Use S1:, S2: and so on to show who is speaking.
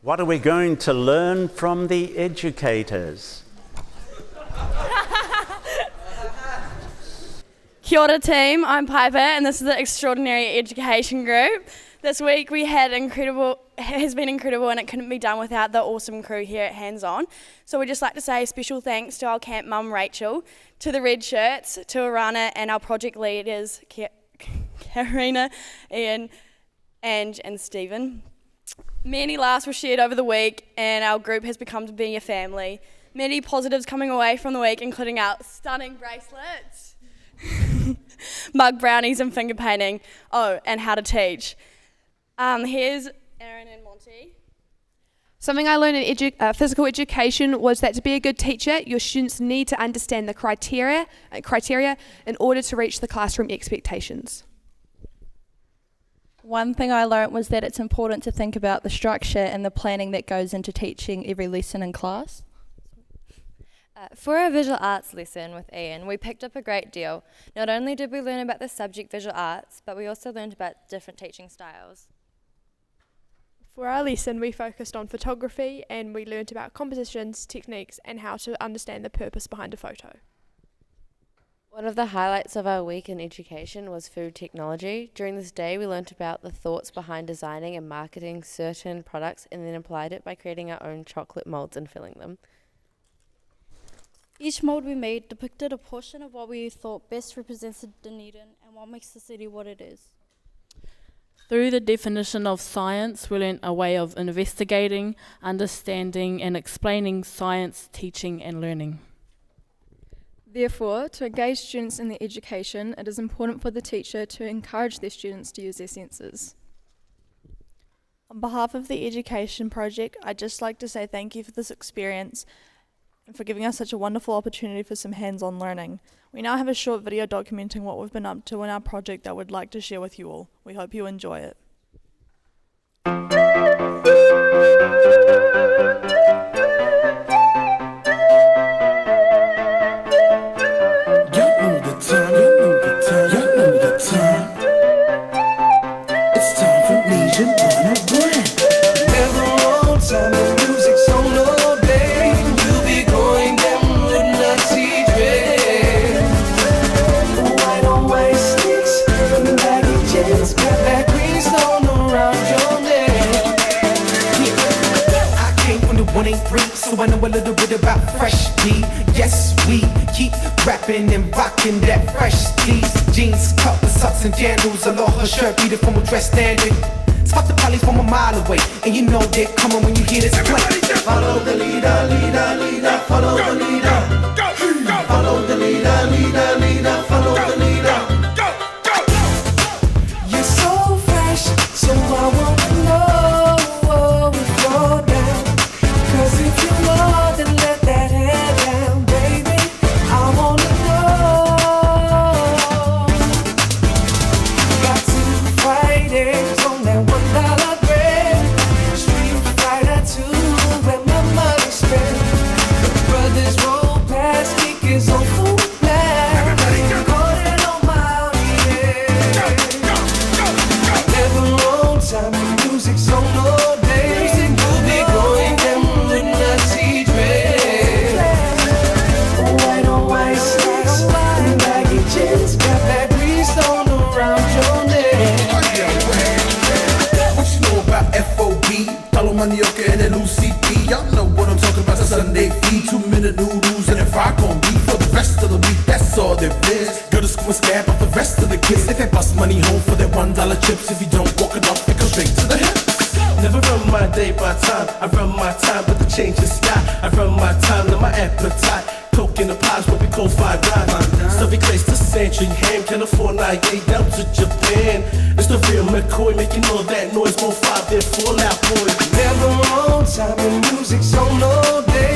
S1: What are we going to learn from the educators?
S2: Kia ora team, I'm Piper and this is the Extraordinary Education Group. This week has been incredible and it couldn't be done without the awesome crew here at Hands On. So we'd just like to say a special thanks to our camp mum Rachel, to the red shirts, to Arana and our project leaders Karina, Ian, Ange and Stephen. Many laughs were shared over the week and our group has become to be a family. Many positives coming away from the week, including our stunning bracelets, mug brownies and finger painting. Oh, and how to teach. Here's Erin and Monty.
S3: Something I learned in physical education was that to be a good teacher, your students need to understand the criteria in order to reach the classroom expectations.
S4: One thing I learnt was that it's important to think about the structure and the planning that goes into teaching every lesson in class.
S5: For our visual arts lesson with Ian, we picked up a great deal. Not only did we learn about the subject visual arts, but we also learned about different teaching styles.
S6: For our lesson, we focused on photography and we learnt about compositions, techniques, and how to understand the purpose behind a photo.
S7: One of the highlights of our week in education was food technology. During this day, we learnt about the thoughts behind designing and marketing certain products and then applied it by creating our own chocolate molds and filling them.
S4: Each mould we made depicted a portion of what we thought best represented Dunedin and what makes the city what it is.
S8: Through the definition of science, we learnt a way of investigating, understanding and explaining science, teaching and learning.
S9: Therefore, to engage students in their education, it is important for the teacher to encourage their students to use their senses.
S10: On behalf of the Education Project, I'd just like to say thank you for this experience and for giving us such a wonderful opportunity for some hands-on learning. We now have a short video documenting what we've been up to in our project that we'd like to share with you all. We hope you enjoy it.
S11: It's time for Legion on a brand. Never on time, the music's on all day. We'll be going down midnight sea dread. White on white sticks, baggy jeans, got that green stone around your neck. I came from the 183, so I know a little bit about fresh D. Yes, we keep rapping and rocking that fresh tees, jeans, cups, socks and jandals. Aloha shirt, be the formal dress standard. Spot the poly from a mile away, and you know they're coming when you hear this play. Follow the leader, leader, leader, follow the leader. Follow the leader, leader, leader, follow the leader. You're so fresh, so I wanna know if you're down. 'Cause if you know, then let that hair down, baby. I wanna know. Got 2 Fridays on that $1 bread. Street Fighter 2, where my money spent. The brothers roll past, kickers on full blast. Recording on my head. Never on time, the music's on all day. We'll be going down midnight sea dread. White on white sticks, baggy jeans, got that green stone around your neck.
S12: What you know about FOB? Talo manioca and LUCP. Y'all know what I'm talking about. The Sunday feed, 2-minute noodles and a rock on beef for the rest of the week. That's all there is. Go to school and scab off the rest of the kids. They can bust money home for their $1 chips. If you don't walk it off, it goes straight to the hips. Never run my day by time. I run my time, but the change is sky. I run my time, now my appetite. Coke in the pies, what we call 5 9. Stuffy craze to Century Ham, can afford 98 down to Japan. It's the real McCoy, making all that noise. 1 5 there, Fall Out Boy.
S11: Never on time, the music's on all day.